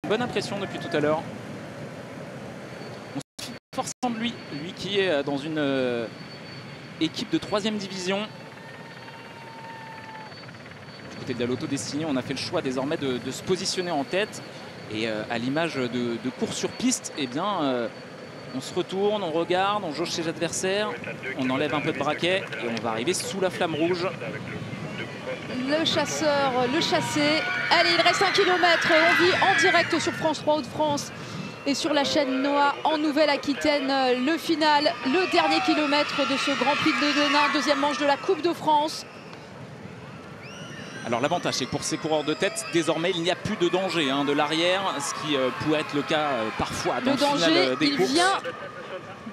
bonne impression depuis tout à l'heure. On se fiche forcément de lui qui est dans une équipe de 3e division. Du côté de la Lotto Destiny, on a fait le choix désormais de se positionner en tête. Et à l'image de course sur piste, eh bien, on se retourne, on regarde, on jauge ses adversaires, on enlève un peu de braquet et on va arriver sous la flamme rouge. Le chasseur, le chassé. Allez, il reste 1 kilomètre. On vit en direct sur France 3 Hauts-de-France et sur la chaîne Noah en Nouvelle-Aquitaine. Le final, le dernier kilomètre de ce Grand Prix de Denain, deuxième manche de la Coupe de France. Alors l'avantage, c'est que pour ces coureurs de tête, désormais, il n'y a plus de danger de l'arrière, ce qui pouvait être le cas parfois dans le final des courses. Il vient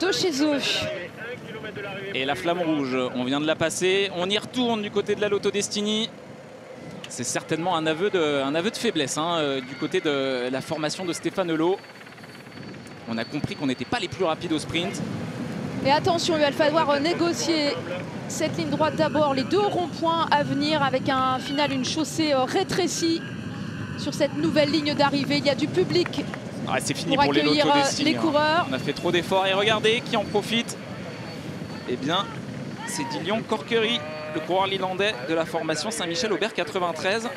de chez eux. Et la flamme rouge, on vient de la passer. On y retourne du côté de la Lotto Destiny. C'est certainement un aveu de faiblesse du côté de la formation de Stéphane Hello. On a compris qu'on n'était pas les plus rapides au sprint. Et attention, il va falloir négocier cette ligne droite d'abord. Les 2 ronds-points à venir avec un final, une chaussée rétrécie sur cette nouvelle ligne d'arrivée. Il y a du public c'est fini pour les Lotto Destiny. Les coureurs. On a fait trop d'efforts et regardez qui en profite. Eh bien, c'est Dillion Corkery, le coureur lilandais de la formation Saint-Michel-Aubert 93.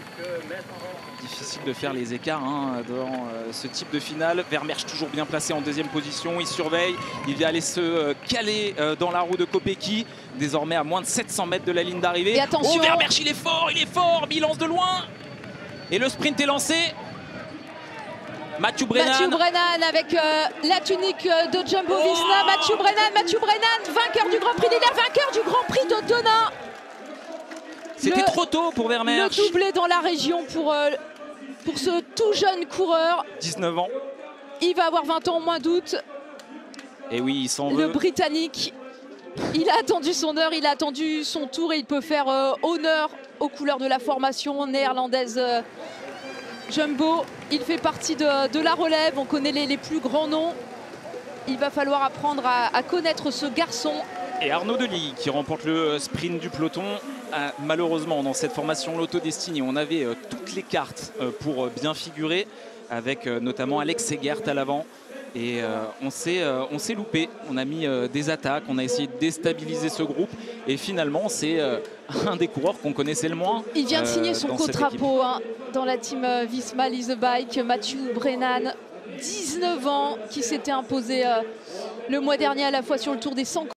Difficile de faire les écarts dans ce type de finale. Vermersch toujours bien placé en 2e position. Il surveille, il vient aller se caler dans la roue de Kopecky. Désormais à moins de 700 mètres de la ligne d'arrivée. Et attention, oh, Vermersch, il est fort, il lance de loin. Et le sprint est lancé. Mathieu Brennan avec la tunique de Jumbo Visma. Mathieu Brennan, vainqueur du Grand Prix d'Hilaire, vainqueur du Grand Prix de Denain. C'était trop tôt pour Vermersch. Le doublé dans la région pour ce tout jeune coureur. 19 ans. Il va avoir 20 ans au mois d'août. Et oui, il s'en veut. Le Britannique, il a attendu son heure, il a attendu son tour et il peut faire honneur aux couleurs de la formation néerlandaise Jumbo. Il fait partie de la relève, on connaît les plus grands noms. Il va falloir apprendre à connaître ce garçon. Et Arnaud Delis qui remporte le sprint du peloton. Malheureusement, dans cette formation Lotto Destiny, on avait toutes les cartes pour bien figurer, avec notamment Alex Segert à l'avant. Et on s'est loupé. On a mis des attaques, on a essayé de déstabiliser ce groupe. Et finalement, c'est un des coureurs qu'on connaissait le moins. Il vient de signer son contrapo dans la team Visma Lease Bike. Mathieu Brennan, 19 ans, qui s'était imposé le mois dernier à la fois sur le Tour des 100